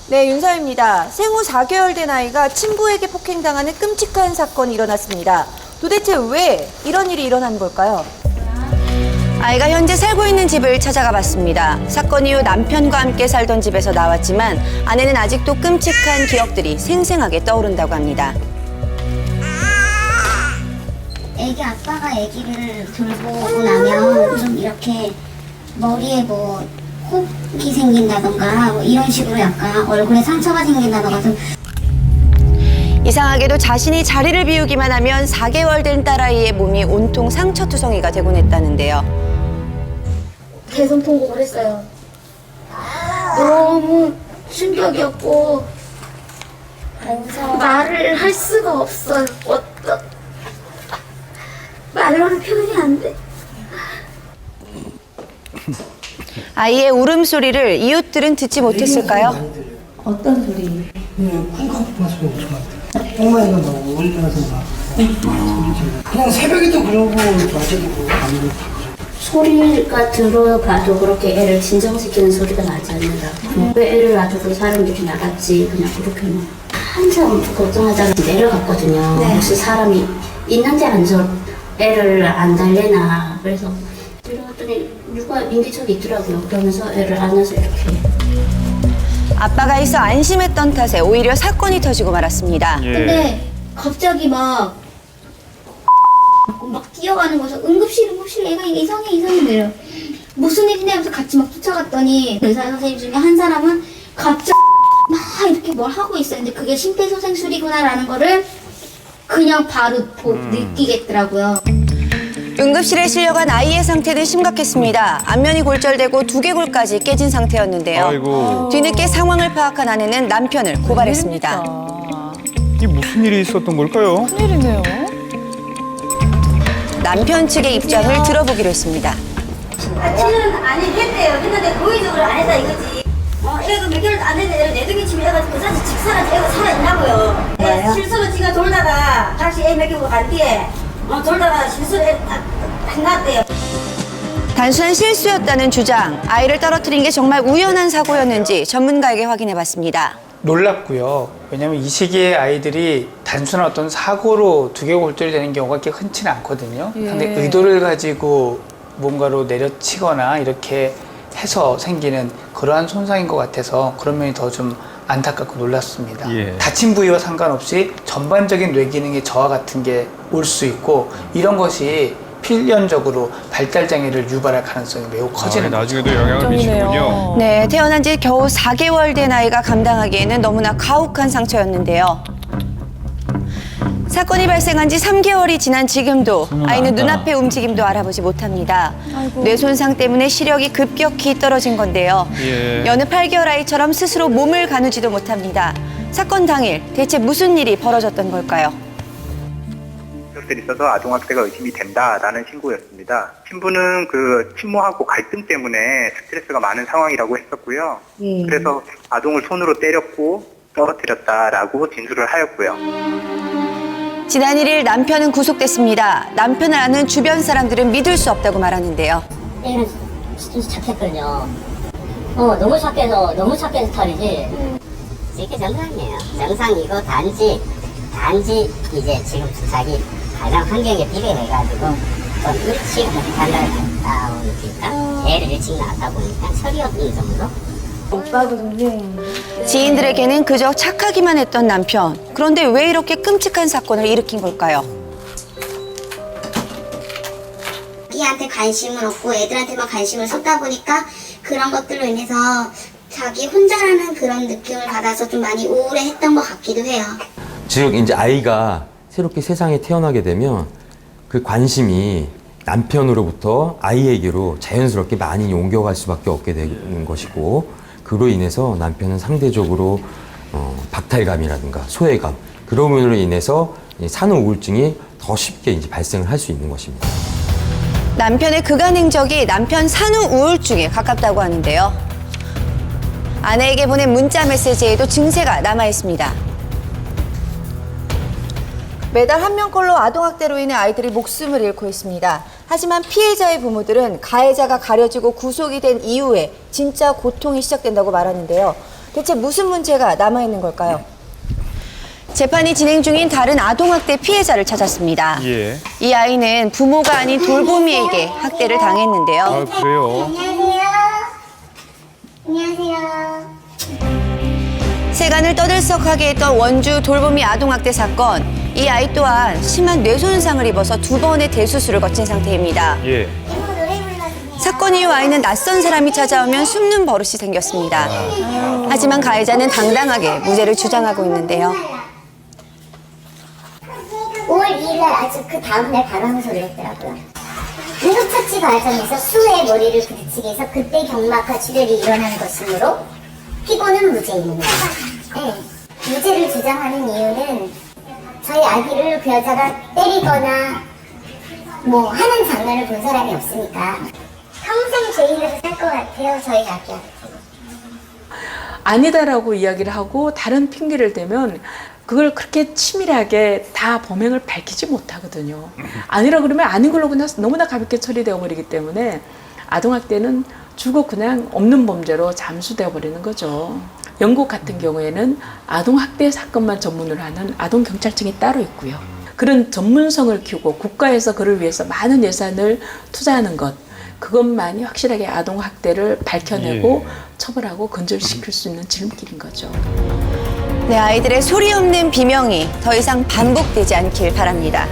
네, 윤서입니다. 생후 4개월 된 아이가 친부에게 폭행당하는 끔찍한 사건이 일어났습니다. 도대체 왜 이런 일이 일어난 걸까요? 아이가 현재 살고 있는 집을 찾아가 봤습니다. 사건 이후 남편과 함께 살던 집에서 나왔지만 아내는 아직도 끔찍한 기억들이 생생하게 떠오른다고 합니다. 애기 아빠가 애기를 돌보고 나면 좀 이렇게 머리에 뭐 혹이 생긴다던가 뭐 이런 식으로 약간 얼굴에 상처가 생긴다던가 좀. 이상하게도 자신이 자리를 비우기만 하면 4개월 된 딸아이의 몸이 온통 상처투성이가 되곤 했다는데요. 대성통곡을 했어요. 너무 충격이었고 말을 할 수가 없어요. 말로 표현이 안 돼. 아이의 울음소리를 이웃들은 듣지 못했을까요? 어떤 소리? 쿵쾅쿵쾅 소리 엄청 나요. 엉망이가 막 울면서 막 소리 지르고. 그냥 새벽에도 그러고 낮에도 그러고 소리가 들어봐도 그렇게 애를 진정시키는 소리가 나지 않는다. 왜 애를 놔두고 사람들이 나갔지? 그냥 그렇게 한참 걱정하다가 내려갔거든요. 네. 혹시 사람이 있는지 안 저 애를 안 달래나. 그래서 내려갔더니 누가 인기척이 있더라고요. 그러면서 애를 안아서 이렇게. 아빠가 있어 안심했던 탓에 오히려 사건이 터지고 말았습니다. 근데 갑자기 막 뛰어가는 거죠. 응급실 애가 이상해 이래요. 무슨 일이냐 하면서 같이 막 쫓아갔더니 의사 선생님 중에 한 사람은 갑자기 막 이렇게 뭘 하고 있어요. 근데 그게 심폐소생술이구나라는 거를 그냥 바로 느끼겠더라고요. 응급실에 실려간 아이의 상태는 심각했습니다. 안면이 골절되고 두개골까지 깨진 상태였는데요. 아이고. 뒤늦게 상황을 파악한 아내는 남편을 고발했습니다. 이게 무슨 일이 있었던 걸까요? 큰일이네요. 남편 측의 입장을 들어보기로 했습니다. 치료는 안 했대요. 했는데 고의적으로 안 했다 이거지. 애가 몇 개월도 안 됐는데 내등기 치매해가지고 사실 직사는 애가 살아있나고요. 실수로 지가 돌다가 다시 애 먹이고 간 뒤에 돌다가 실수로 딱 났대요. 단순한 실수였다는 주장, 아이를 떨어뜨린 게 정말 우연한 사고였는지 전문가에게 확인해봤습니다. 놀랍고요. 왜냐하면 이 시기에 아이들이 단순한 어떤 사고로 두개골절이 되는 경우가 그렇게 흔치는 않거든요. 근데 의도를 가지고 뭔가로 내려치거나 이렇게 해서 생기는 그러한 손상인 것 같아서 그런 면이 더 좀 안타깝고 놀랐습니다. 다친 부위와 상관없이 전반적인 뇌 기능의 저하 같은 게 올 수 있고 이런 것이 필연적으로 발달 장애를 유발할 가능성이 매우 커지는 거죠. 나중에도 영향을 미치군요. 네, 태어난 지 겨우 4개월 된 아이가 감당하기에는 너무나 가혹한 상처였는데요. 사건이 발생한 지 3개월이 지난 지금도 아이는 눈앞의 움직임도 알아보지 못합니다. 뇌 손상 때문에 시력이 급격히 떨어진 건데요. 여느 8개월 아이처럼 스스로 몸을 가누지도 못합니다. 사건 당일 대체 무슨 일이 벌어졌던 걸까요? 것들이 있어서 아동학대가 의심이 된다라는 신고였습니다. 신부는 그 친모하고 갈등 때문에 스트레스가 많은 상황이라고 했었고요. 그래서 아동을 손으로 때렸고 떨어뜨렸다라고 진술을 하였고요. 지난 1일 남편은 구속됐습니다. 남편을 아는 주변 사람들은 믿을 수 없다고 말하는데요. 애는 진짜 착했거든요. 너무 착해서 탈이지. 이게 정상이에요. 정상이고 단지 이제 지금 자기 가정 환경에 비례해가지고 좀 일찍 갔다 오니까 애를 일찍 낳았다 보니까 철이 없는 정도? 지인들에게는 그저 착하기만 했던 남편. 그런데 왜 이렇게 끔찍한 사건을 일으킨 걸까요? 자기한테 관심을 얻고 애들한테만 관심을 쏟다 보니까 그런 것들로 인해서 자기 혼자라는 그런 느낌을 받아서 좀 많이 우울해했던 것 같기도 해요. 즉 이제 아이가 새롭게 세상에 태어나게 되면 그 관심이 남편으로부터 아이에게로 자연스럽게 많이 옮겨갈 수밖에 없게 되는 것이고 그로 인해서 남편은 상대적으로 박탈감이라든가 소외감 그런 면으로 인해서 산후 우울증이 더 쉽게 이제 발생을 할 수 있는 것입니다. 남편의 그간 행적이 남편 산후 우울증에 가깝다고 하는데요. 아내에게 보낸 문자 메시지에도 증세가 남아 있습니다. 매달 한 명꼴로 아동학대로 인해 아이들이 목숨을 잃고 있습니다. 하지만 피해자의 부모들은 가해자가 가려지고 구속이 된 이후에 진짜 고통이 시작된다고 말하는데요. 대체 무슨 문제가 남아있는 걸까요? 재판이 진행 중인 다른 아동학대 피해자를 찾았습니다. 예. 이 아이는 부모가 아닌 돌보미에게 학대를 당했는데요. 아, 그래요? 안녕하세요. 세간을 떠들썩하게 했던 원주 돌보미 아동학대 사건. 이 아이 또한 심한 뇌손상을 입어서 2번의 대수술을 거친 상태입니다. 예. 사건 이후 아이는 낯선 사람이 찾아오면 숨는 버릇이 생겼습니다. 하지만 가해자는 당당하게 무죄를 주장하고 있는데요. 5월 2일 날 아주 그 다음날 바로 항소를 했더라고요. 응급처치 과정에서 수의 머리를 부딪히게 해서 그때 경막하 출혈이 일어난 것이므로 피고는 무죄입니다. 네. 무죄를 주장하는 이유는 저희 아기를 그 여자가 때리거나 뭐 하는 장면을 본 사람이 없으니까 평생 죄인으로 살 것 같아요, 저희 아기한테. 아니다라고 이야기를 하고 다른 핑계를 대면 그걸 그렇게 치밀하게 다 범행을 밝히지 못하거든요. 아니라 그러면 아닌 걸로 그냥 너무나 가볍게 처리되어 버리기 때문에 아동학대는 줄곧 그냥 없는 범죄로 잠수되어 버리는 거죠. 영국 같은 경우에는 아동학대 사건만 전문으로 하는 아동경찰청이 따로 있고요. 그런 전문성을 키우고 국가에서 그를 위해서 많은 예산을 투자하는 것, 그것만이 확실하게 아동학대를 밝혀내고 처벌하고 근절시킬 수 있는 지름길인 거죠. 네, 아이들의 소리 없는 비명이 더 이상 반복되지 않길 바랍니다.